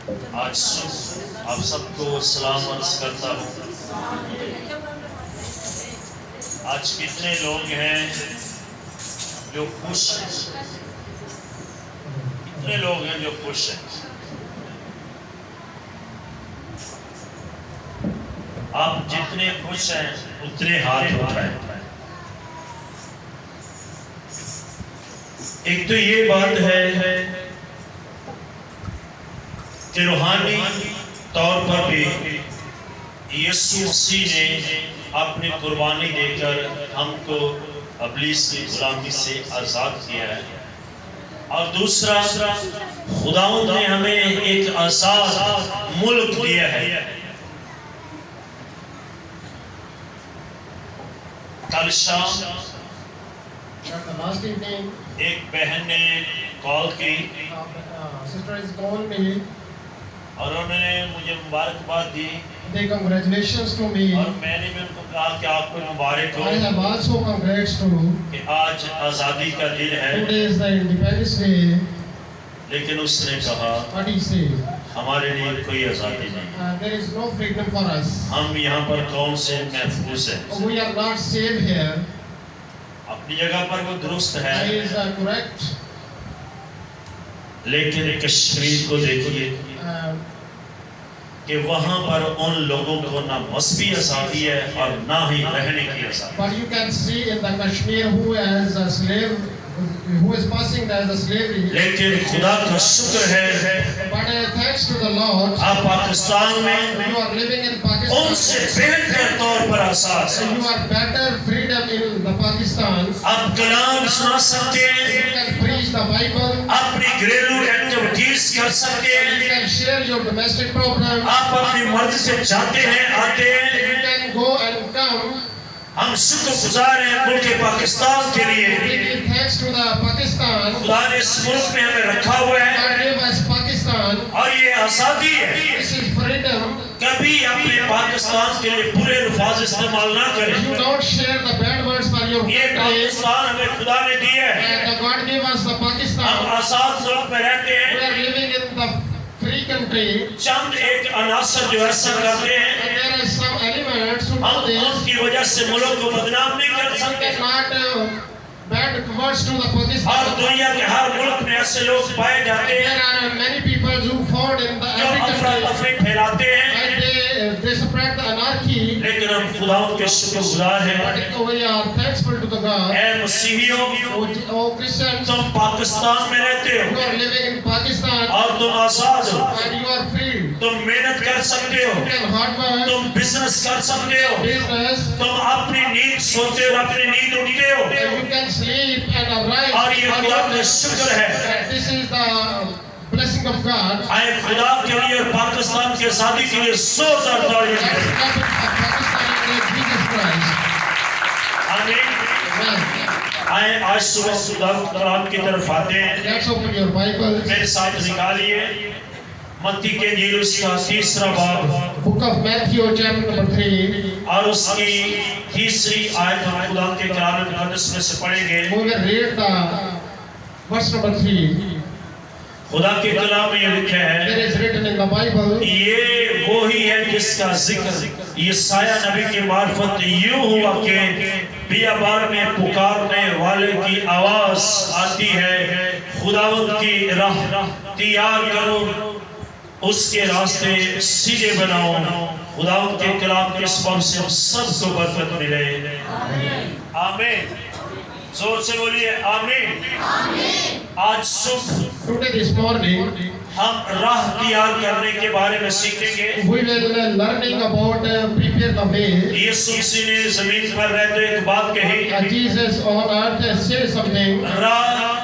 आज आप सबको सलाम अर्ज करता हूँ। आज कितने लोग हैं जो खुश हैं? कितने लोग हैं जो खुश हैं? आप जितने खुश हैं उतने हाथ उठाएं। एक तो ये बात है कि रूहानी तौर पर भी यीशु मसीह ने अपनी कुर्बानी देकर हमको इब्लीस की गुलामी से आज़ाद किया है। और दूसरा, खुदावंद ने हमें एक आज़ाद मुल्क दिया है। कल शाम एक बहन ने कॉल की और उन्होंने मुझे मुबारकबाद दी। They congratulations to me. और मैंने भी उनको कहा कि आपको मुबारक हो I have also congrats to कि आज आज़ादी का दिन है। today is the Independence Day. लेकिन उसने कहा What he says? हमारे लिए कोई आज़ादी नहीं। There is no freedom for us. हम यहाँ पर कौन से महफूज हैं? We are not safe here. अपनी जगह पर वो दुरुस्त है, He is correct. लेकिन कश्मीर को देखिए कि वहाँ पर उन लोगों को ना मजहबी आज़ादी है और ना ही रहने की आज़ादी। But you can see in the Kashmir who is a slave, who is passing as a slavery. लेकिन खुदा का शुक्र है But thanks to the Lord, आप पाकिस्तान में you are living in Pakistan. उनसे बेहतर तौर पर आज़ाद So हैं। you are better freedom in the Pakistan. आप कलाम सुना सकते You हैं, can preach the Bible. अपनी घरेलू एक्टिविटीज कर सकते You हैं, can share your domestic problem. आप अपनी मर्जी से जाते हैं आते हैं। You can go and come. हम शुक्रगुजार हैं मुल्क पाकिस्तान के We लिए। give thanks to the Pakistan. खुदा ने इस मुल्क में हमें रखा हुआ है God gave us Pakistan. और ये आज़ादी है। This is freedom. कभी अपने पाकिस्तान के लिए बुरे अल्फाज इस्तेमाल ना You करें। don't share the bad words for your ये country. पाकिस्तान हमें खुदा ने दिया है। And the God gave us the हम Pakistan. आज़ाद मुल्क में रहते We हैं। are living in the free country. चंद एक अनासर जो ऐसा करते हैं, And there are some elements who हम do this. उनकी वजह से मुल्क को बदनाम नहीं कर You सकते। cannot bad words to the और Pakistan. दुनिया के हर मुल्क में ऐसे लोग पाए जाते There हैं are many people who fought in the जो every अफरा country. तफरी फैलाते हैं। And they spread the anarchy. लेकिन हम खुदावंद के शुक्रगुजार हैं। But we are thankful to the God. I मसीहियों, Oh Christians, तुम पाकिस्तान में रहते you हो are living in Pakistan और तुम आजाद हो। and you are free. तुम मेहनत कर सकते हो, You can hard work, तुम बिजनेस कर सकते हो, business, तुम अपनी नींद सोते हो, अपनी नींद उठते हो। and you can sleep and arise. और ये खुदा का शुक्र है। And this is the blessing of God. आए खुदा के लिए और पाकिस्तान की आजादी के लिए जोरदार तालियां That's बजाएं। the Pakistan in Jesus Christ. आमीन। Amen. आए आज सुबह खुदा के कलाम की तरफ आते हैं। Let's open your Bible. मेरे साथ निकालिए मत्ती के इंजील उसका तीसरा बाब Book of Matthew, chapter number 3. और उसकी तीसरी आयत हम खुदा के कलाम मुकद्दस में से पढ़ेंगे। We will read the verse number 3. खुदा के कलाम में ये लिखा There है, is written in the Bible. ये वो ही है जिसका जिक्र यशायाह नबी की मार्फत यूं हुआ कि बियाबान में पुकारने वाले की आवाज आती है, खुदावंद की राह तैयार करो, उसके रास्ते सीधे बनाओ। खुदावंद के कलाम के सबब से हम सबको बरकत मिले। आमीन। जोर से बोलिए आमीन। आज सुबह Today this morning हम राह तैयार करने के बारे में सीखेंगे। we will learning about prepare the way. यीशु मसीह ने जमीन पर रहते एक बात कही, Jesus on earth said something. राह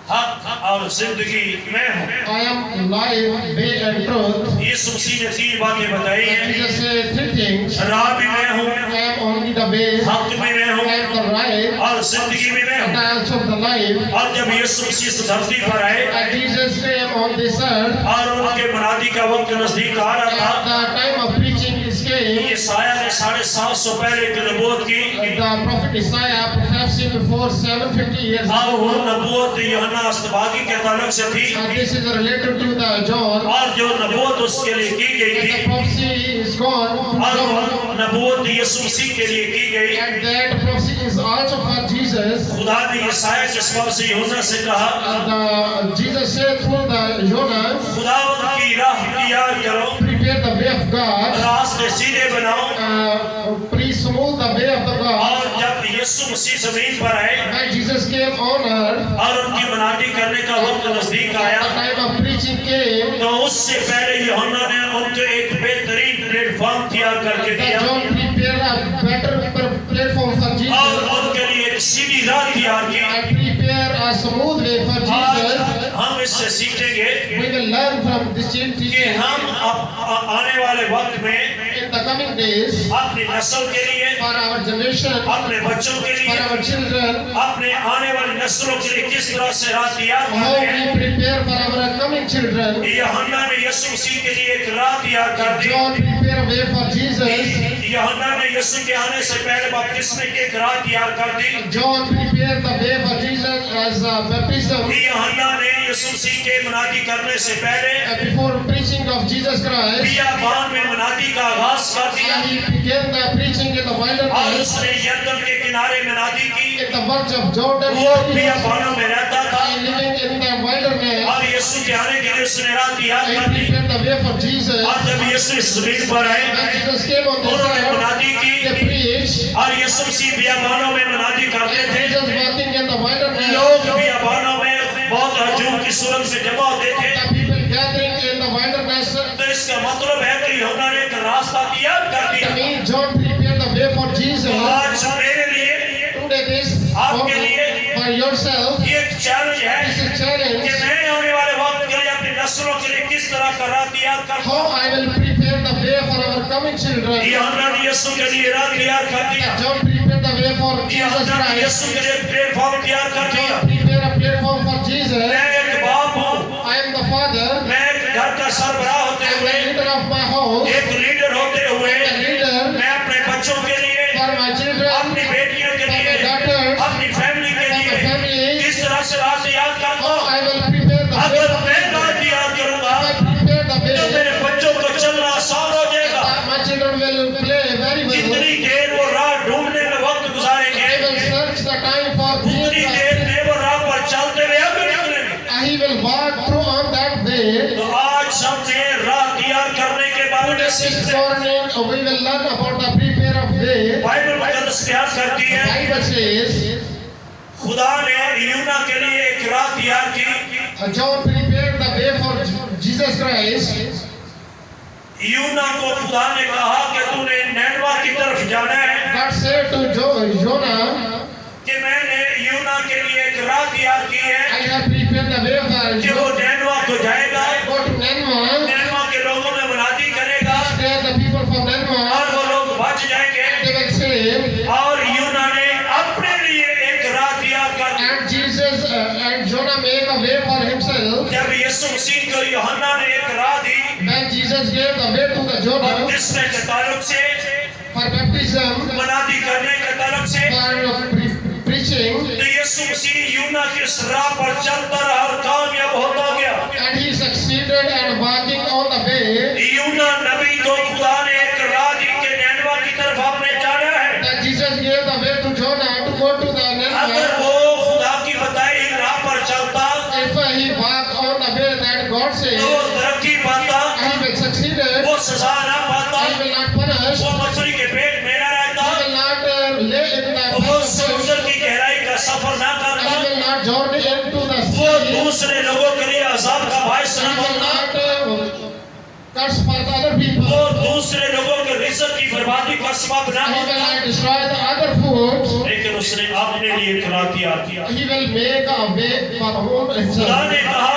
हक और जिंदगी मैं हूँ। I am life, way and truth. यीशु मसीह ने तीन बातें बताई हैं। Jesus said three things. राह भी मैं हूँ, I am only the way, हक भी मैं हूँ and the right, और जिंदगी भी मैं and हूँ। I also the life. और जब यीशु मसीह इस धरती पर आए And Jesus came on this earth. और उनके मनादी का वक्त नजदीक आ रहा At था, the time of preaching is came. यशायाह ने 700 पहले की नबूवत की। The prophet Isaiah prophesying before 750 years और वो ago. नबूवत यूहन्ना अस्तबागी के ताल्लुक से थी, This is related to the John. और जो नबूवत उसके लिए की गई And थी, the prophecy is gone to और John. नबूवत यीशु मसीह के लिए की गई। And that prophecy is also for Jesus. खुदा ने यशायाह के सबब से यूहन्ना से कहा, Jesus said through the Jonah, खुदावंद की राह तैयार करो, prepare the way of God, रास्ते सीधे बनाओ। please smooth the way of the God. और जब यीशु मसीह जमीन पर आए When Jesus came on earth, और उनकी मनादी करने का वक्त नजदीक आया, the time of preaching came, तो उससे पहले यूहन्ना ने उनको एक बेहतरीन प्लेटफॉर्म तैयार करके that दिया John prepared a better platform for और Jesus उनके लिए एक सीधी राह तैयार की। and prepare a smooth way for आज Jesus. हम इससे सीखेंगे We will learn from this कि teaching हम आने वाले वक्त में in the coming days अपनी नस्ल के लिए, for our generation, अपने बच्चों के for लिए, our children, अपने आने वाली नस्लों के लिए किस तरह से राह तैयार how करते हैं। we prepare for our coming children. यूहन्ना ने यीशु मसीह के लिए एक राह तैयार कर दी। John prepare a way for Jesus. यूहन्ना ने यीशु के आने से पहले बपतिस्मे की एक राह तैयार कर दी। John prepared the way for Jesus as a baptism. यूहन्ना ने यीशु मसीह के मनादी करने से पहले Before preaching of Jesus Christ, बियाबान में मनादी का आगाज कर दिया he began the preaching in the और wilderness, उसने यरदन के किनारे मनादी की। in the verge of Jordan. वो बियाबानों में रहता था He living in the wilderness. और यीशु के आने के लिए उसने राह तैयार He कर दी। prepared the way for Jesus. और जब यीशु इस जमीन पर आए, When Jesus came on this उन्होंने earth, मनादी की they preached. और यीशु मसीह बियाबानों में मनादी करते थे। Jesus walking in the wilderness. लोग बियाबानों में बहुत हजूम की सूरत में जमा होते थे। The people gathering in the wilderness. तो इसका मतलब है कि यूहन्ना ने एक रास्ता तैयार कर दिया। To me, John prepared the way for Jesus. तो आज मेरे लिए Today, this आपके लिए for yourself. ये एक चैलेंज है This is a challenge. कि मैं आने वाले वक्त के लिए अपनी नस्लों के लिए किस तरह का राह तैयार करूं। How I will prepare the way for our coming children. यूहन्ना ने यीशु के लिए राह तैयार कर दिया। John prepared the way for Jesus यूहन्ना ने Christ. यीशु के लिए प्लेटफॉर्म तैयार कर दिया। John prepared a platform for Jesus. मैं एक बाप हूँ, I am the father. मैं एक घर का सरबराह होते I am the हुए, leader of my house. एक लीडर होते हुए, The leader मैं अपने बच्चों के लिए, for my children, अपनी बेटियों के for my लिए, daughters, अपनी फैमिली के for my लिए family. किस तरह से राह तैयार करता How हूँ। I will prepare the way. अगर मैं राह तैयार करूंगा If I prepare the तो way, मेरे बच्चों को चलना आसान हो जाएगा। my children will play very well. जितनी देर वो राह ढूंढने में वक्त गुजारेंगे, I will search the time for being उतनी देर में वो राह पर चलते हुए आगे निकलेंगे। He will walk through on that way. तो आज हमने राह तैयार करने के बारे में This सीखते हैं। morning we will learn about the prepare of way. Bible मुकद्दस बयान करती है, Bible says खुदा ने यूहन्ना के लिए एक राह तैयार की। John prepared the way for Jesus Christ. यूहन्ना को खुदा ने कहा कि तूने नैनवा की तरफ जाना है, God said to Jonah, कि मैंने यूहन्ना के लिए एक राह तैयार की है I have prepared the way कि for वो नैनवा को जाएगा, go to Nineveh. नैनवा के लोगों में मुनादी करेगा Scare the people from और Nineveh. वो लोग बच जाएंगे। They will save. और यूहन्ना ने अपने लिए एक राह तैयार कर दी। And Jesus and Jonah make a way for himself. जब यीशु मसीह को यूहन्ना ने एक राह दी When Jesus gave the way to the Jonah बपतिस्मे के ताल्लुक से, for baptism, मनादी करने के ताल्लुक से, for preaching, तो यीशु मसीह यूहन्ना की इस राह पर चलता रहा और कामयाब होता गया। and he succeeded and walking on the way. यूहन्ना नबी को खुदा ने एक राह दी कि नैनवा की तरफ आपने जाना है। That Jesus gave the way to Jonah to go to the अगर Nineveh. वो खुदा की बताई राह पर चलता If he walk on the way that God तो said, वो तरक्की पाता, he will succeed. वो सजा ना पाता, He will not punish. वो मछली के पेट में ना रहता, He will not lay in the वो fish. समुद्र की गहराई का सफर ना He करता, will not journey into the वो sea. दूसरे लोगों के लिए अजाब का भाई He सुना will बनता, not curse for the other people. वो दूसरे लोगों के रिज़्क़ की बर्बादी का सबब ना He will बनता, not destroy the other foods. लेकिन उसने अपने लिए एक राह तैयार किया। He will make a way for खुदा himself. ने कहा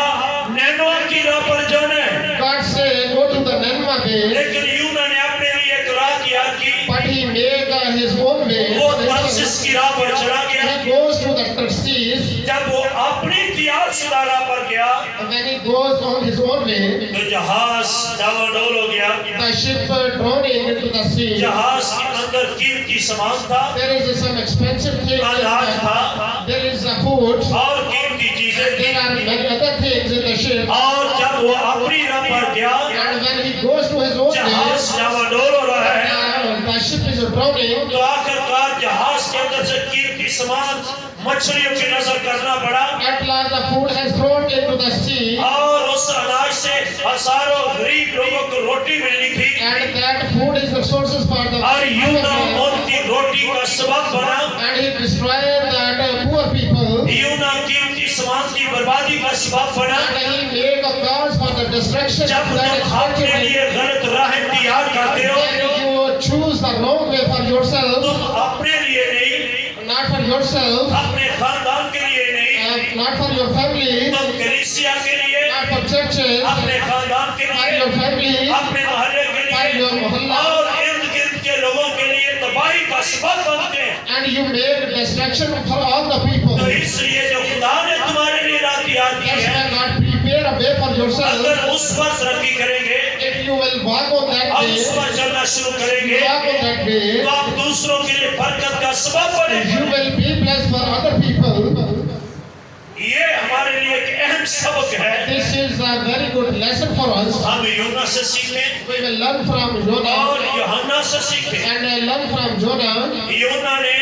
नैनवा की राह पर जाना है, God said, go to the Nineveh way, लेकिन यूहन्ना ने अपने लिए एक राह तैयार की। but he made his own way. वो तरसीस की राह पर चला गया। He goes to the Tarsus. जब वो अपनी तैयार शुदा राह पर गया When he goes on his own way, तो जहाज डावाडोल हो गया। the ship drowning into the sea. जहाज के अंदर कीमती सामान था, There is some expensive things. अनाज था, There is food. और कीमती चीजें थी। There are many other things in the ship. और जब वो अपनी राह पर गया, And when he goes to his own way, जहाज डावाडोल हो रहा है, the ship is drowning. तो आखिरकार जहाज के अंदर से कीमती सामान मछलियों की नजर करना पड़ा, At last the food has thrown into the sea. और उस अनाज से हजारों गरीब लोगों को रोटी मिलनी थी, And that food is the sources for the और यूं ना poor. उनकी रोटी का सबब बना, And he destroyed that poor people. यूं ना कीमती सामान की बर्बादी का सबब बना। And he made a cause for the destruction जब of that तुम अपने expensive. लिए गलत राह इख्तियार करते हो, When you choose the wrong way for yourself, तुम अपने लिए नहीं, not for yourself, अपने खानदान के लिए नहीं, not for your family, तुम कलीसिया के लिए, not for churches, अपने खानदान के for लिए, your family, अपने मोहल्ले के for your लिए mohalla, और इर्द गिर्द के लोगों के लिए तबाही का सबब बनते हैं। and you make destruction for all the people. तो इसलिए जो खुदा ने तुम्हारे लिए राह तैयार की That's है, why God prepare a way for yourself. अगर उस पर तरक्की करेंगे If you will walk on that और way, उस पर चलना शुरू करेंगे, walk on that way, तो आप दूसरों के लिए बरकत का सबब you बनेंगे। will be blessed for other people. ये हमारे लिए एक अहम सबक है। This is a very good lesson for us. हम यूना से सीखें We will learn from Jonah और यूहन्ना से सीखें। and learn from Jonah. यूना ने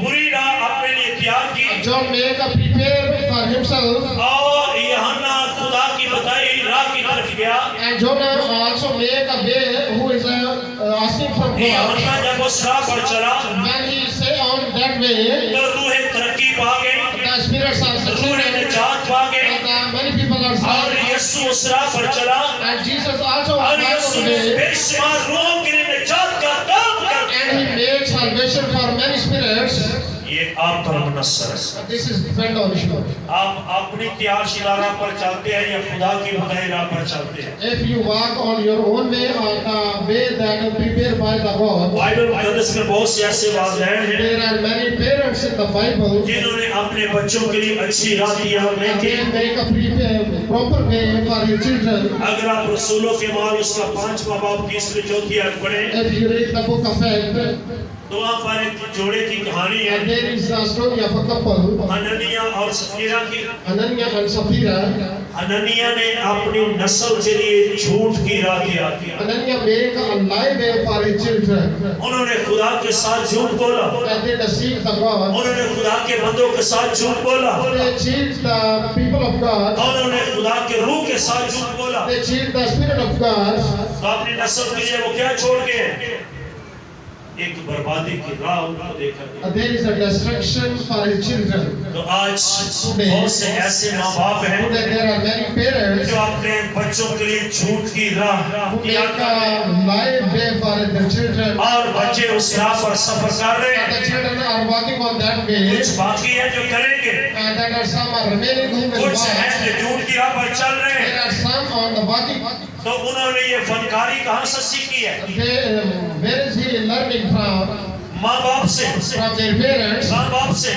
बुरी राह अपने लिए तैयार की, John make a prepare for himself, और यूहन्ना खुदा की बताई राह की तरफ गया। and Jonah also make a way who is asking from God. यूहन्ना जब उस राह पर चला, When he say on that way, तो रूहें तरक्की पा गई, the spirits are रूहें succeeded, निजात पा गई, and many people are और saved. यीशु उस राह पर चला, And Jesus also और was Yeshu on the way, बेशुमार रूहों के लिए निजात का काम करता है। and he made salvation for many spirits. ये आप पर मुनस्सर है। This is depend on you. आप अपनी त्यागशीला राह पर चलते हैं या खुदा की बताई राह पर चलते हैं? If you walk on your own way or the way that is prepared by the God, Bible मुकद्दस में बहुत से ऐसे वाक़यात हैं there are many parents in the Bible. जिन्होंने अपने बच्चों के लिए अच्छी राह तैयार नहीं And की। they make a prepare proper way for your children. अगर आप रसूलों के माल उसका 5वां बाब 30वीं 4थी आयत पढ़ें, If you read the book of Acts, तो वहाँ पर एक जोड़े की कहानी है, there is a story of a couple, Hananiah और सफीरा की। Ananya and Sapphira. हननिया ने अपनी नस्ल के लिए झूठ की राह तैयार की। Ananya make a lie way for his children. उन्होंने खुदा के साथ झूठ बोला, And they deceive the God. उन्होंने खुदा के बंदों के साथ झूठ बोला, They cheat the people of God. और उन्होंने खुदा के रूह के साथ झूठ बोला। They cheat the Spirit of God. तो अपनी नस्ल के लिए वो क्या छोड़ गए? एक बर्बादी की राह उनको देखा। There is a destruction for his children. तो आज बहुत से ऐसे माँ बाप हैं Today there are many parents जो अपने बच्चों के लिए झूठ की राह who तैयार make कर रहे हैं, a lie way for their children. और बच्चे उस राह पर सफर कर रहे The हैं। children are walking on that way. कुछ बाकी है जो करेंगे, And there are some are remaining who will कुछ हैं walk. जो झूठ की राह पर चल रहे हैं। There are some on the walking. तो उन्होंने ये फनकारी कहाँ से सीखी है? Where is he learning from? माँ बाप से, From their parents. माँ बाप से,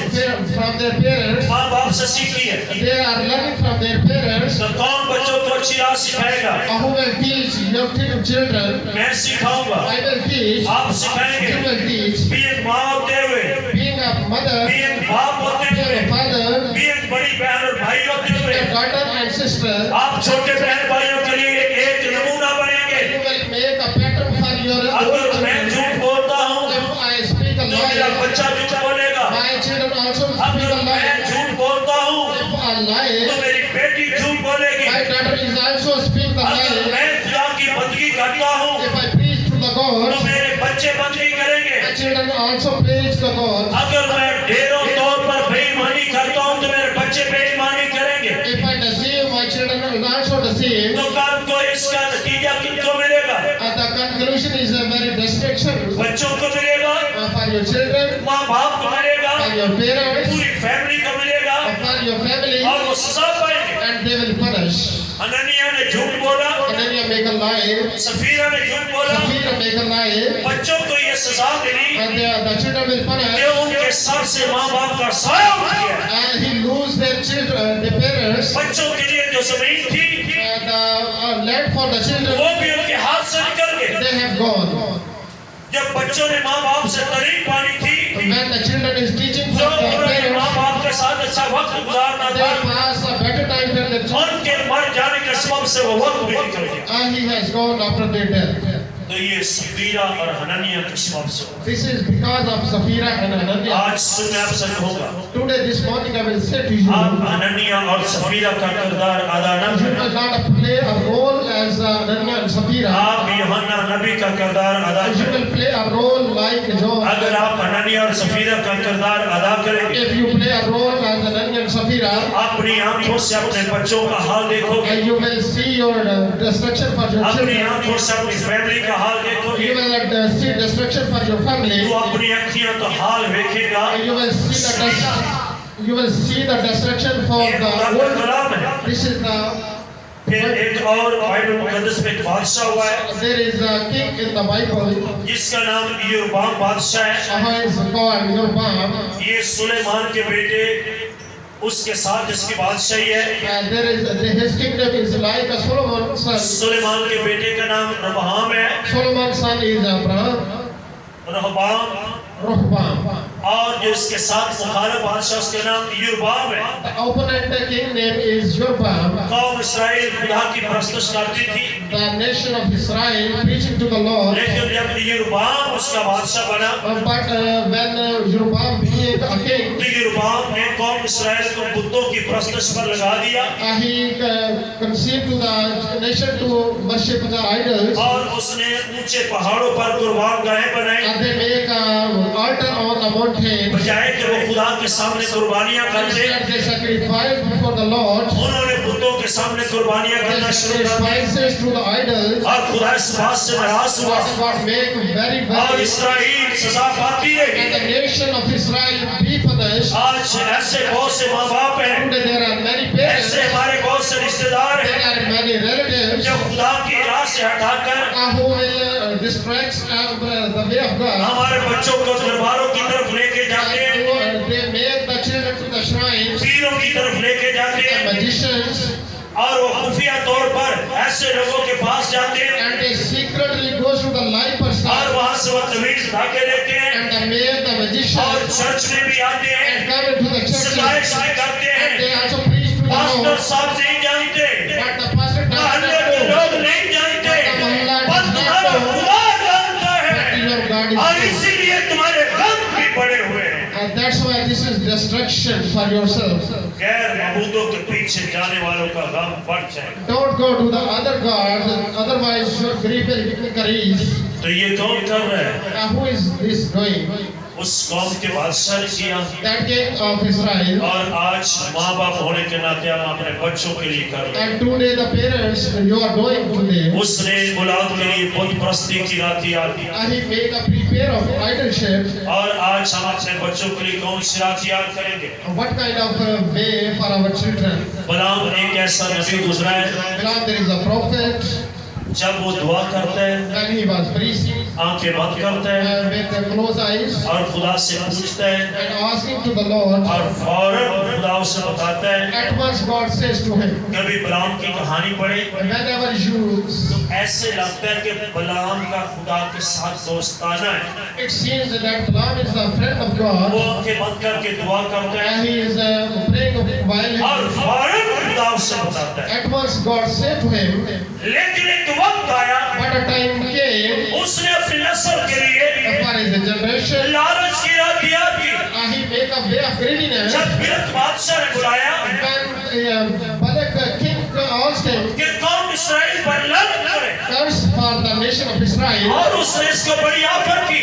From their parents. माँ बाप से सीखी है। They are learning from their parents. तो कौन बच्चों को अच्छी राह सिखाएगा? Who will teach your children? मैं सिखाऊंगा, I will teach. आप You सिखाएंगे। will teach. भी एक माँ होते हुए, Being a mother, भी एक बाप होते being हुए, a father, भी एक बड़ी बहन और भाई होते हुए, being a daughter and sister, आप छोटे बहन भाइयों के लिए एक नमूना बनेंगे। you will make a pattern for your अगर own मैं children. झूठ बोलता हूँ If I speak a तो मेरा lie, बच्चा झूठ बोलेगा। my children also speak अगर a मैं lie. झूठ बोलता हूँ If I तो lie, मेरी बेटी झूठ बोलेगी। my daughter is also speak the अगर lie. मैं खुदा की बंदगी करता हूँ If I preach to the तो God, मेरे बच्चे बंदगी करेंगे। my children also preach the God. अगर मैं ढेरों तौर पर बेईमानी करता हूँ तो मेरे बच्चे बेईमानी करेंगे। If I deceive, my children will also deceive. तो कल को इसका नतीजा किनको मिलेगा? And the conclusion is a very destruction बच्चों को मिलेगा, for your children, माँ बाप को मिलेगा, for your parents, पूरी फैमिली को मिलेगा, for your family, और वो सजा पाएंगे। and they will punish. Hananiah ने झूठ बोला, And then you make a lie, Safira ने झूठ बोला, Sapphira make a lie, बच्चों को ये सजा मिली and the children will कि punish, उनके सर से माँ बाप का साया उठ गया। and he lose their children, their parents. बच्चों के लिए जो जमीन थी the land for the children, वो भी उनके हाथ से निकल गए। they have gone. जब बच्चों ने माँ बाप से तारीफ पानी थी, When the children is teaching जो from the उन्होंने माँ parents, बाप के साथ अच्छा वक्त गुजारना they था, pass a better time than the children. उनके मर जाने के सबब से वो वक्त भी निकल गया। And he has gone after their death. तो ये सफीरा और हननिया के सबब से हुआ। This is because of Sapphira and Ananias. आज सुबह आपसे कहूँगा, Today, this morning, I will say to you, आप हननिया और सफीरा का किरदार अदा न you करें। will not play a role as Ananias and Sapphira. आप यूहन्ना नबी का किरदार अदा You करें। will play a role like John. अगर आप हननिया और सफीरा का किरदार अदा करेंगे, If you play a role as Ananias and Sapphira, अपनी आंखों से अपने बच्चों का हाल देखोगे, you will see your destruction for your अपनी children. आंखों से अपनी फैमिली का हाल देखोगे, You will see destruction for your family. तो अपनी अखियां तो हाल देखेगा। You will see the destruction for ये खुदा the का world. कलाम है। This is the. फिर एक और बाइबल मुकद्दस में एक बादशाह हुआ है There is a king in the Bible. जिसका नाम यरोबाम बादशाह है। Who is called Jeroboam. ये सुलेमान के बेटे उसके साथ इसकी बादशाही है। There is his kingdom is like a Solomon's son. Suleman के बेटे का नाम रबहाम है, Solomon's son is Abraham. Rehoboam, Rohbam. और जो इसके साथ मुखालिफ बादशाह उसका नाम यरोबाम है। The opponent king name is Jeroboam. कौम इस्राएल खुदा की परस्तिश करती थी, The nation of Israel preaching to the Lord. लेकिन जब यरोबाम उसका बादशाह बना, But when Jeroboam became a king, तो यरोबाम ने कौम इस्राएल को बुतों की परस्तिश पर लगा दिया he conceived to the nation to worship the idols. और उसने ऊंचे पहाड़ों पर कुर्बान गाहें बनाई। And they make an altar on the mountain. बजाय कि वो खुदा के सामने कुर्बानियां करते, Instead they sacrifice before the Lord. उन्होंने बुतों के सामने कुर्बानियां They करना शुरू कर दी sacrifices to the idols. और खुदा इस बात से नाराज हुआ God make very और very. इस्राएल सजा पाती रही। And the nation of Israel be punished. आज ऐसे बहुत से माँ बाप हैं, Today there are many parents. ऐसे हमारे बहुत से रिश्तेदार There हैं are many relatives जो खुदा की राह से हटाकर who will distract the way of God. हमारे बच्चों को दरबारों की तरफ लेके जाते हैं, They make the children to the shrines, पीरों की तरफ लेके जाते the हैं magicians, और वो खुफिया तौर पर ऐसे लोगों के पास जाते हैं and they secretly go to the live और person वहां से वो तवीज धागे लेते हैं and they make the और magician चर्च में भी आते हैं, and come into the सगाई church भी करते and हैं। they also preach to the pastor Lord. साहब नहीं जानते, But the pastor does मोहल्ले not के know लोग नहीं जानते, बस तुम्हारा खुदा जानता that है your God और is. इसीलिए तुम्हारे गम भी बड़े हुए हैं। And that's why this is destruction for yourself. गैर मबूदों के पीछे जाने वालों का गम बढ़ जाए। Don't go to the other gods, otherwise your grief will increase. तो ये कौन कर रहा है? Who is this doing? उस कौम के बादशाह ने किया That king of Israel. और आज माँ बाप होने के नाते हम अपने बच्चों के लिए कर रहे हैं। And today the parents you are doing today. उसने औलाद के लिए बुत परस्ती की रात याद की He make a prepare of idolship. और आज हम अपने बच्चों के लिए कौन सी रात याद करेंगे? What kind of way for our children? बलाम एक ऐसा नबी गुजरा है Balaam, there is a prophet. जब वो दुआ करता है, When he was preaching आंखें बंद करता है with the closed eyes और खुदा से पूछता है and asking to the Lord, और फौरन खुदा उसे बताता है। at once God says to him, कभी बलाम की कहानी पढ़े whenever you, ऐसे लगता है कि बलाम का खुदा के साथ दोस्ताना है। it seems that Balaam is a friend of वो God आंखें बंद करके दुआ करता है and he is praying while और फौरन खुदा उसे बताता है। at once God said to him, लेकिन एक वक्त आया, but a time came उसने अपनी नस्ल के लिए for his generation, लालच की रात याद की। he make a way of greediness. जब बिरत बादशाह ने बुलाया When Balak the king asked him, कि कौम इस्राएल पर लानत करे curse for the nation of Israel, और उसने इसको बड़ी ऑफर की,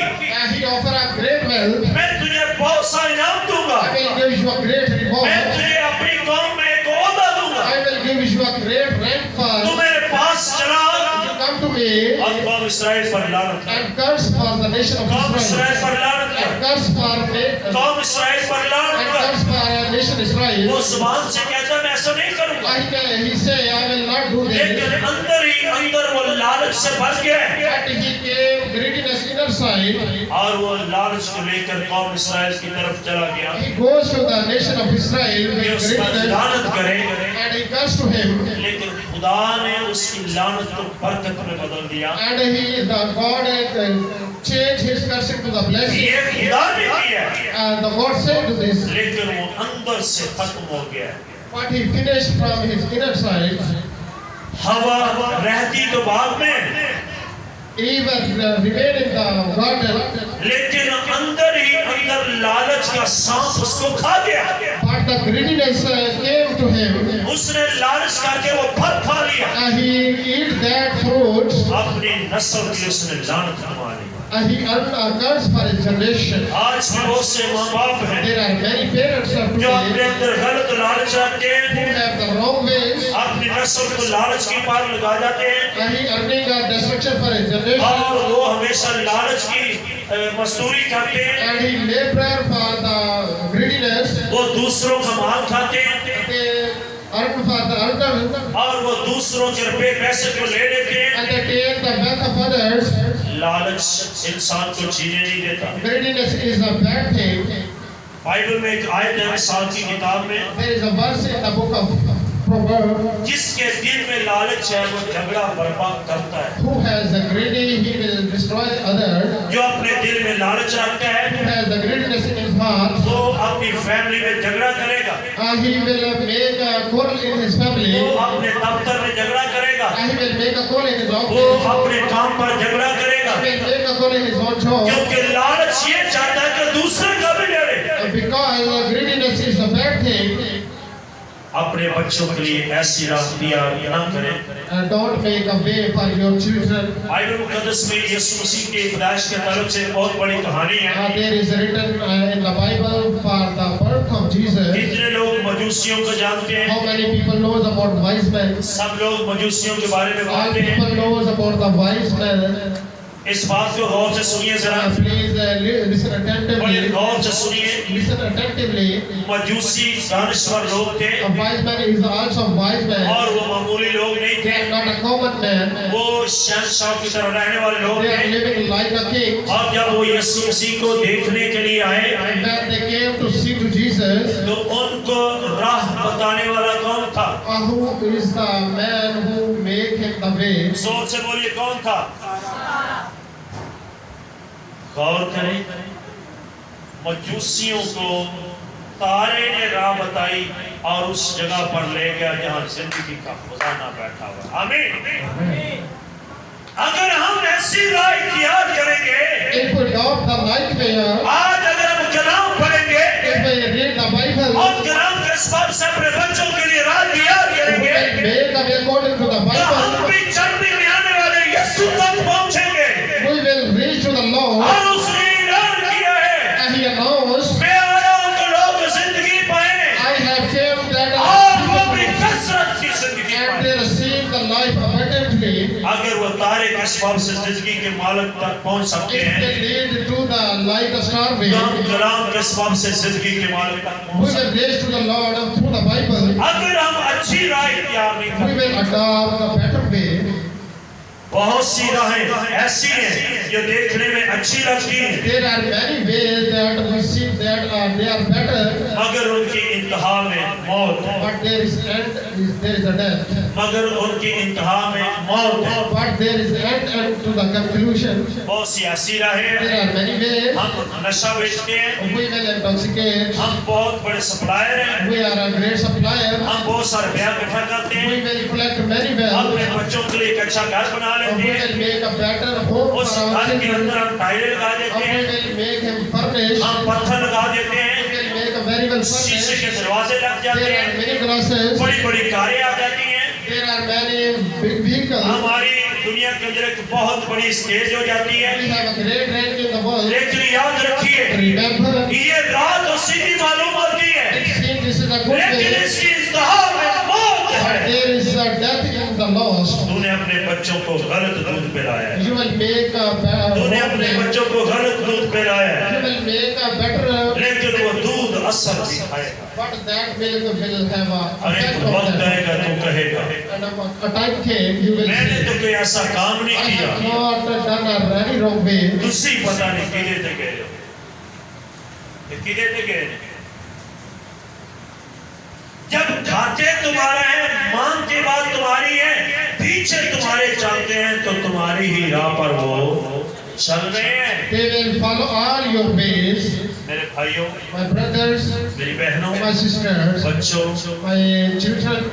he offered a great wealth. मैं तुझे बहुत सा इनाम दूंगा, I will give you a great मैं reward. तुझे अपनी कौम में एक ओहदा दूंगा, I will give you a great rank तू for मेरे पास चला you come to me और कौम इस्राएल पर लानत कर, and curse for the nation of कौम Israel इस्राएल पर लानत and कर, curse for me कौम इस्राएल पर लानत and कर। curse for nation Israel. वो जुबान से कहता मैं ऐसा नहीं करूंगा, He say, I will not do this. लेकिन अंदर ही अंदर वो लालच से भर गया है But he gave greediness inner side. और वो लालच को लेकर कौम इस्राएल की तरफ चला गया He goes to the nation of Israel कि with उस पर greediness लानत करे, and he comes to him. लेकिन खुदा ने उसकी लानत को बरकत में बदल दिया। And the God changed his cursing to the blessing. ये खुदा ने किया, And the God said to this, लेकिन वो अंदर से खत्म हो गया। but he finished from his inner side. हवा रहती तो बाग में, Even remained in the garden, लेकिन अंदर ही अंदर लालच का सांप उसको खा गया। but the greediness came to him. उसने लालच करके वो फल खा लिया, He eat that fruit. अपनी नस्ल की उसने लानत कमा ली। He earned a curse for his generation. आज भी बहुत से माँ बाप हैं There are many parents of जो अपने today अंदर गलत लालच रखते who हैं, have the wrong ways. अपनी नस्ल को लालच की पार लगा जाते हैं He earning a destruction for his generation. और वो हमेशा लालच की मजदूरी करते हैं। And he labor for the greediness. वो दूसरों का माल खाते हैं They earn for the other. और वो दूसरों के रुपए पैसे को ले लेते हैं। And they take the wealth of others. लालच इंसान को जीने नहीं देता। Greediness is a bad thing. Bible में एक आयत है मिसाल की किताब में, There is a verse in the book of Proverbs. जिसके दिल में लालच है वो झगड़ा बर्बाद करता है। Who has the greedy, he will destroy others. जो अपने दिल में लालच रखता Who है has the greediness in his heart, वो अपनी फैमिली में झगड़ा करेगा, he will make a quarrel in his family. वो अपने दफ्तर में झगड़ा करेगा, He will make a quarrel in his वो office. अपने काम पर झगड़ा करेगा, He will make a quarrel in his own job. क्योंकि लालच ये चाहता है कि दूसरे का भी डरे। Because greediness is a bad thing. अपने बच्चों के लिए ऐसी राह तैयार न करें। Don't make a way for your children. Bible मुकद्दस में यीशु मसीह के पैदाइश के ताल्लुक से बहुत बड़ी कहानी है। There is written in the Bible for the birth of Jesus. कितने लोग मजूसियों को जानते हैं? How many people knows about wise men? सब लोग मजूसियों के बारे में All जानते हैं। people knows about the wise men. इस बात को गौर से सुनिए जरा, Please listen बड़े attentively. गौर से सुनिए। Listen attentively. मजूसी दानश्वर लोग थे A wise man is also a wise man. और वो मामूली लोग नहीं They थे, are not a common man. वो शहंशाह की तरह रहने वाले लोग They are थे। living like a king. और जब वो यीशु मसीह को देखने के लिए आए And when they came to see to Jesus, तो उनको राह बताने वाला कौन था? who is the man who make him the way? जोर से बोलिए, कौन था? गौर करें, मजूसियों को तारे ने राह बताई और उस जगह पर ले गया जहां जिंदगी का खजाना बैठा हुआ। आमीन। अगर हम ऐसी राह इख्तियार करेंगे, If we adopt the right way, आज अगर हम कलाम पढ़ेंगे if we read the Bible, और कलाम के सबब से अपने बच्चों के लिए राह तैयार we करेंगे, will make a way according to the तो हम Bible. भी चढ़ने में आने वाले यीशु तक पहुंचेंगे। We will reach to the Lord. और उसने ऐलान किया है, And he announced, मैं आया हूं कि लोग जिंदगी पाएं I have came that और वो अपनी कसरत की जिंदगी and पाएं। they receive the life abundantly. अगर वो तारे के सबब से जिंदगी के मालिक तक पहुंच सकते If हैं, they lead to the light of star way, तो हम कलाम के सबब से जिंदगी के मालिक तक we पहुंच सकते will reach to the Lord through the Bible. हैं। अगर हम अच्छी राह इख्तियार नहीं We करते, will adopt the better way. बहुत सी राहें ऐसी हैं जो देखने में अच्छी लगती हैं, There are many ways that we see that they are better, मगर उनकी इंतहा में मौत है। but there is a death. मगर उनकी इंतहा में मौत है। But there is end to the conclusion. बहुत सी ऐसी राहें हैं, There are many ways. हम नशा बेचते हैं, We will intoxicate. हम बहुत बड़े सप्लायर हैं, We are a great supplier. हम बहुत सारे ब्याह इकट्ठा करते हैं, We will collect many wells. अपने बच्चों के लिए एक अच्छा घर बना We लेते हैं, will make a better home उस for our घर के children. अंदर हम टाइलें लगा देते We हैं, will make him furnished. हम पत्थर लगा देते We हैं, will make a very well शीशे furnished. के दरवाजे लग जाते There are हैं, many glasses. बड़ी बड़ी कारें आ जाती हैं, There are many big vehicles. हमारी दुनिया के अंदर एक बहुत बड़ी स्टेज हो जाती है। We have a great rank in the world. लेकिन याद रखिए, Remember, ये रात तो सीधी मालूम होती है, it seems this is a good लेकिन way, इसकी इंतहा में मौत but है। there is a death in the lost. तूने अपने बच्चों को गलत दूध पिलाया है, You will make a better तूने अपने बच्चों को गलत दूध पिलाया है, You will make a better लेकिन वो दूध असर दिखाएगा। But that milk will have a और एक effect on वक्त them. आएगा तो कहेगा And a time came, you will मैंने say, तो कोई ऐसा काम नहीं I किया, have not done a very wrong way. तुसी पता नहीं किधे ते गए हो, किधे ते गए नहीं। जब खाते तुम्हारा है, मांग के बाद तुम्हारी है, पीछे तुम्हारे चलते हैं तो तुम्हारी ही राह पर वो चल रहे हैं। They will follow all your ways. मेरे भाइयों, My brothers, मेरी बहनों, my sisters, बच्चों, my children,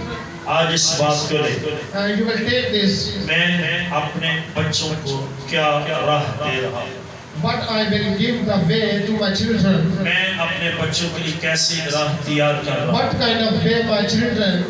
आज इस बात को लेकर you will take this. मैं अपने बच्चों को क्या राह दे रहा हूँ, But I will give the way to my children. मैं अपने बच्चों के लिए कैसी राह तैयार कर रहा हूँ। What kind of way my children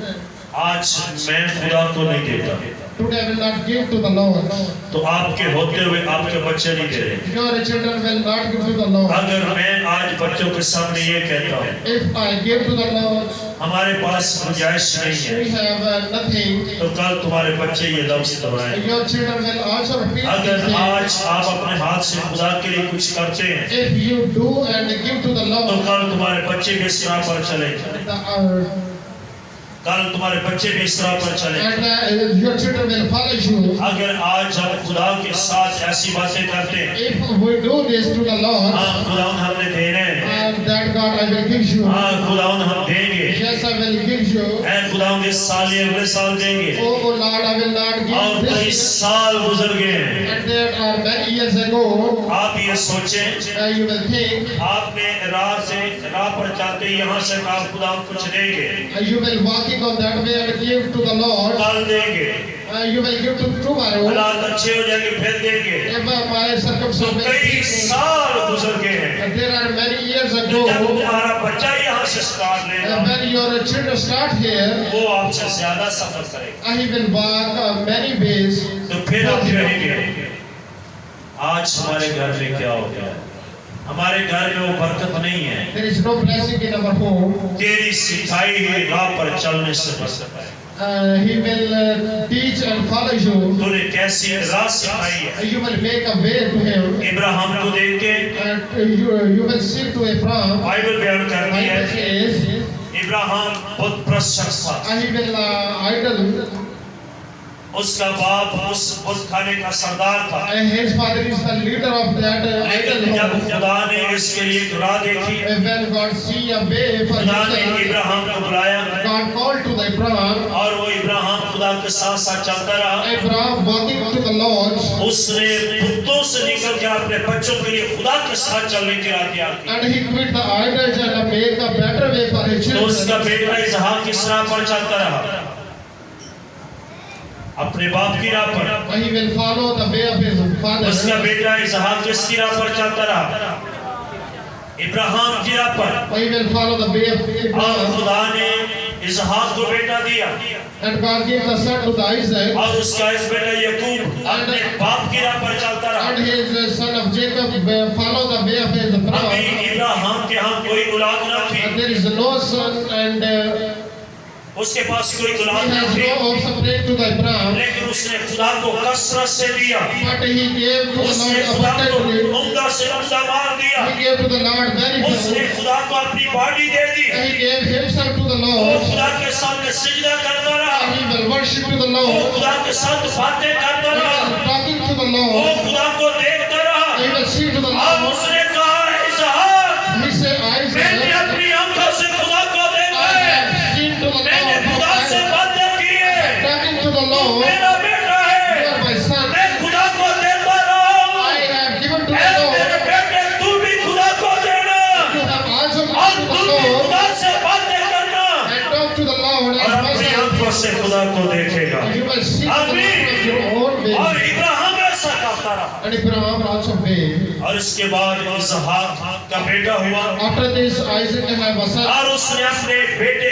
आज मैं खुदा को नहीं देता, today will not give to the Lord. तो आपके होते हुए आपके बच्चे नहीं दे रहे। Your children will not give to the Lord. अगर मैं आज बच्चों के सामने ये कहता हूँ If I give to the Lord, हमारे पास गुंजाइश नहीं है, we have nothing. तो कल तुम्हारे बच्चे ये लफ्ज दोहराएंगे। Your children will also repeat अगर this thing. आज आप अपने हाथ से खुदा के लिए कुछ करते हैं If you do and give to the तो Lord, कल तुम्हारे बच्चे भी इस राह पर चलेंगे, कल तुम्हारे बच्चे भी इस राह पर चलेंगे। and your children will follow you. अगर आज हम खुदा के साथ ऐसी बातें करते हैं, If we do this to the Lord, हाँ खुदा हमने देने हैं, and that God I will give you. हाँ खुदा हम देंगे, Yes, I will give you. ऐ खुदा इस साल या अगले साल देंगे। Oh Lord, I will not और give कई this. साल गुजर गए हैं। And there are many years ago, आप ये सोचें, you will think, आपने राह पर जाते यहाँ से कहा खुदा हम कुछ देंगे, you will walking on that way and give to the Lord. कल देंगे, You will give to tomorrow. हालात अच्छे हो जाएंगे फिर देंगे। If my तो circumstances, कई साल गुजर गए हैं। and there are many years तो ago, जब तुम्हारा बच्चा यहाँ से स्टार्ट लेगा, when your children start here, वो आपसे ज्यादा सफर करेगा, he will walk many ways. तो फिर आप कहेंगे आज हमारे घर में क्या हो गया, हमारे घर में वो बरकत नहीं है, There is no blessing in our home. तेरी सिखाई हुई राह पर चलने से बरकत है। He will teach and follow you. तूने कैसी राह सिखाई है, You will make a way to him. Ibrahim को देख के And you will sing to Abraham. Bible बयान करती है Bible says, इब्राहिम बहुत प्रशंस था, he will idol. उसका बाप उस बुत खाने का सरदार था, His father is the leader of that लेकिन idol. जब खुदा ने इसके लिए एक राह देखी, When God see a way for खुदा ने himself, इब्राहिम को बुलाया God called to the Abraham. और वो इब्राहिम खुदा के साथ साथ चलता रहा। Abraham walking to the Lord, उसने बुतों से निकल के अपने बच्चों के लिए खुदा के साथ चलने की राह तैयार की। and he quit the idols and made a better way for his तो उसका children. बेटा इसहाक किस राह पर चलता रहा, अपने बाप की राह पर। He will follow the way of his father. उसका बेटा इसहाक किसकी राह पर चलता रहा, इब्राहिम की राह पर। He will follow the way of और Abraham. खुदा ने इसहाक को बेटा दिया And God gave the son to the Isaac. और उसका इस बेटा यकूब अपने बाप की राह पर चलता रहा। And his son of Jacob follow the way of his अभी brother. इब्राहिम के यहाँ कोई औलाद न थी, And there is no son and उसके पास कोई he औलाद न has थी, no offspring to the Abraham. लेकिन उसने खुदा को कसरत से दिया, But he gave to the उसने Lord खुदा को abundantly. उम्दा से उम्दा मार दिया, He gave to the Lord very उसने well. खुदा को अपनी body they the, He gave himself to the वो Lord. खुदा के सामने सिजदा करता रहा, He will worship to the वो Lord. खुदा के साथ बातें करता He रहा, will talking to the वो Lord. खुदा को देखता रहा। He will see to the और Lord. उसने कहा इसहाक, He said, मैंने Isaac, अपनी आंखों से खुदा को देखा I है, have seen to the मैंने खुदा से Lord. बातें की है, Talking to the Lord. मेरा बेटा है, You are my son. मैं खुदा को देता रहा हूँ। I have given to I the मेरे Lord. बेटे तू भी खुदा को देना You have also और given to तू the भी Lord. खुदा से बातें करना And talk to the Lord और as अपनी myself. आंखों से खुदा को देखेगा। You will see to the Lord of your own way. और इब्राहिम ऐसा करता रहा And Abraham also obeyed. और इसके बाद इसहाक का बेटा हुआ After this, Isaac have a son. और उसने अपने बेटे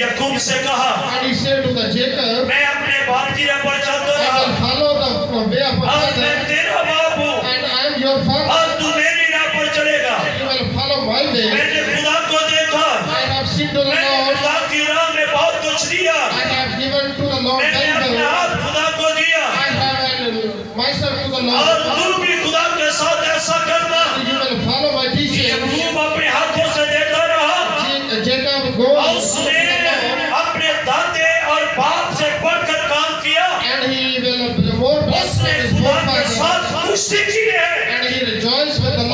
यकूब से कहा And he said to the Jacob, मैं अपने बाप की राह पर चलता I रहा will follow the way of my और मैं father. तेरा बाप हूँ And I am your father. और तू मेरी राह पर चलेगा। You will follow my way. मैंने खुदा को देखा, I have seen to the मैंने Lord. खुदा की राह में बहुत कुछ दिया, I have given to the Lord मैंने very अपना well. हाथ खुदा को दिया I have myself to the और Lord. तू भी खुदा के साथ ऐसा करना। You will follow my teaching. यकूब अपने हाथों से देता रहा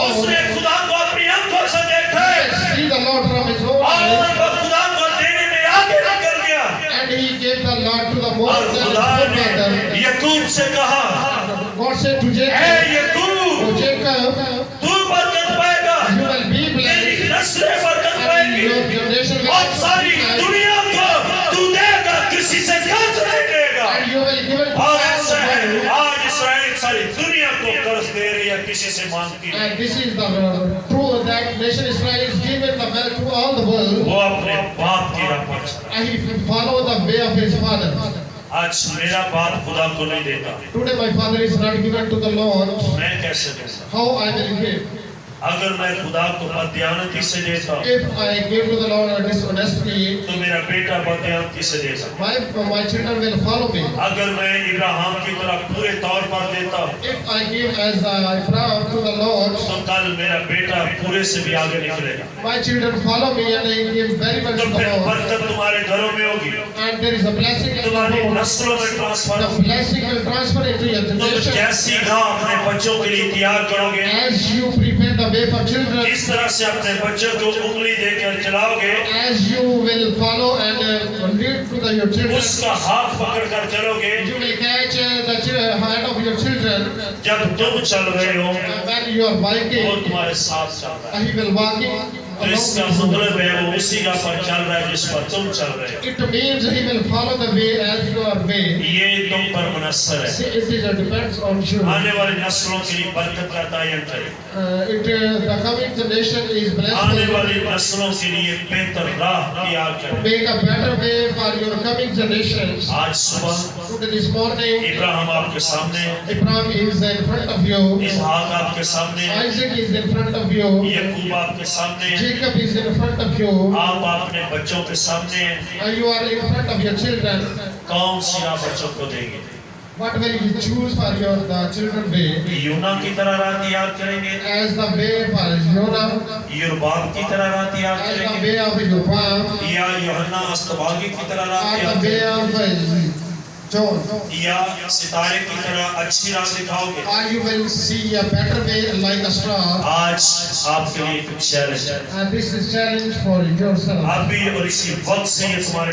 Lord, उसने खुदा को अपनी आंखों से देखा he can see the Lord from his own और eyes, वह खुदा को देने में आगे निकल गया and he gave the Lord to the more और than his खुदा own ने brother. यकूब से कहा, God said to "I Jacob, यकूब, "O Jacob, तू बरकत पाएगा, you will be तेरी blessed, नस्लें बरकत and पाएंगी your generation will और be सारी blessed, दुनिया को तू देगा, किसी से कर्ज नहीं देगा।" and you will give it to और all ऐसा है, the world. आज इसराइल सारी दुनिया को कर्ज दे रही है, किसी से मांगती है। And this is the truth that nation Israel is given the wealth to all the world, वो अपने बाप की राह पर चला। and he follow the way of his father. आज मेरा बाप खुदा को नहीं देता, Today my father is not given to the Lord. मैं कैसे दूंगा? How I will give? अगर मैं खुदा को बदयानती से देता If I give to the Lord dishonestly, तो मेरा बेटा बदयानती से देता। my children will follow me. अगर मैं इब्राहिम की तरह पूरे तौर पर देता If I give as Abraham to the Lord, तो कल मेरा बेटा पूरे से भी आगे निकलेगा। my children follow me and I give very much तो to the फिर Lord. बरकत तुम्हारे घरों में होगी, And there is a blessing in the तुम्हारी home. नस्लों में ट्रांसफर The होगी। blessing will transfer into your तुम generation. जैसी राह अपने बच्चों के लिए तैयार करोगे, As you prepare the way for children, इस तरह से अपने बच्चों को उंगली देकर चलाओगे, as you will follow and lead to your children, उसका हाथ पकड़कर चलोगे। you will catch the hand of your children. जब तुम चल रहे हो When you are वो walking, तुम्हारे साथ चल रहा है, he will walking तो इसका along with you. मतलब है वो उसी का पर चल रहा है जिस पर तुम चल रहे हो। It means he will follow the way as your way. ये तुम पर मुनस्सर है। It is depends on you. आने वाली नस्लों के लिए बरकत का तयन करें, The coming generation is blessed. आने वाली नस्लों के लिए बेहतर राह तैयार करें। Make a better way for your coming generations. आज सुबह Today this morning, इब्राहिम आपके सामने है, Abraham is in front of you. इसहाक आपके सामने है, Isaac is in front of you. यकूब आपके सामने है, Jacob is in front of you. आप अपने बच्चों के सामने हैं। You are in front of your children. कौन सी राह बच्चों को देंगे? What will you choose for your the children way? यूना की तरह राह तैयार करेंगे, As the way for Jonah, युरबाम की तरह राह तैयार as the करेंगे, way of Joram, या यूहन्ना अस्तबागी की तरह राह or तैयार the way करेंगे, of John. या सितारे की तरह अच्छी राह दिखाओगे? Or you will see a better way like a star. आज आपके लिए कुछ चैलेंज है, And this is challenge for yourself. आप भी और इसी वक्त से ये तुम्हारे